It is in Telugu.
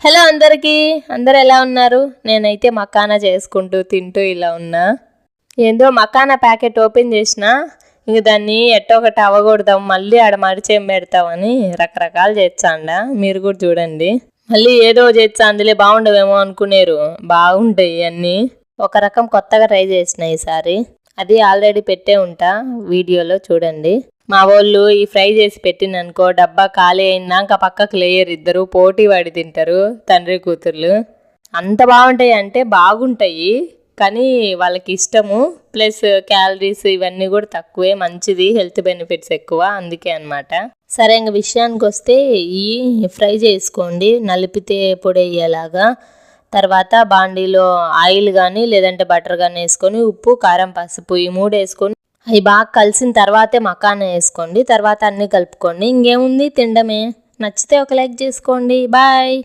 హలో అందరికీ, అందరు ఎలా ఉన్నారు? నేనైతే మకానా చేసుకుంటూ తింటూ ఇలా ఉన్నా. ఏందో మకానా ప్యాకెట్ ఓపెన్ చేసిన, ఇంక దాన్ని ఎట్టో ఒకటి అవ్వకూడదాం, మళ్ళీ ఆడ మడిచేం పెడతామని రకరకాలు చేస్తాండా. మీరు కూడా చూడండి. మళ్ళీ ఏదో చేస్తా అందులో బాగుండవేమో అనుకునేరు, బాగుంటాయి అన్నీ. ఒక రకం కొత్తగా ట్రై చేసిన ఈసారి. అది ఆల్రెడీ పెట్టే ఉంటా, వీడియోలో చూడండి. మా వాళ్ళు ఈ ఫ్రై చేసి పెట్టిననుకో డబ్బా ఖాళీ అయినాక పక్కకు లేయరు, ఇద్దరు పోటీ పడి తింటారు, తండ్రి కూతుర్లు. అంత బాగుంటాయి అంటే బాగుంటాయి, కానీ వాళ్ళకి ఇష్టము. ప్లస్ క్యాలరీస్ ఇవన్నీ కూడా తక్కువే, మంచిది, హెల్త్ బెనిఫిట్స్ ఎక్కువ, అందుకే అనమాట. సరే, ఇంక విషయానికి వస్తే ఈ ఫ్రై చేసుకోండి, నలిపితే పొడయ్యేలాగా. తర్వాత బాండీలో ఆయిల్ కానీ లేదంటే బటర్ కానీ వేసుకొని ఉప్పు కారం పసుపు ఈ 3 వేసుకొని అవి బాగా కలిసిన తర్వాతే మకానా వేసుకోండి. తర్వాత అన్నీ కలుపుకోండి. ఇంకేముంది, తినడమే. నచ్చితే ఒక లైక్ చేసుకోండి. బాయ్.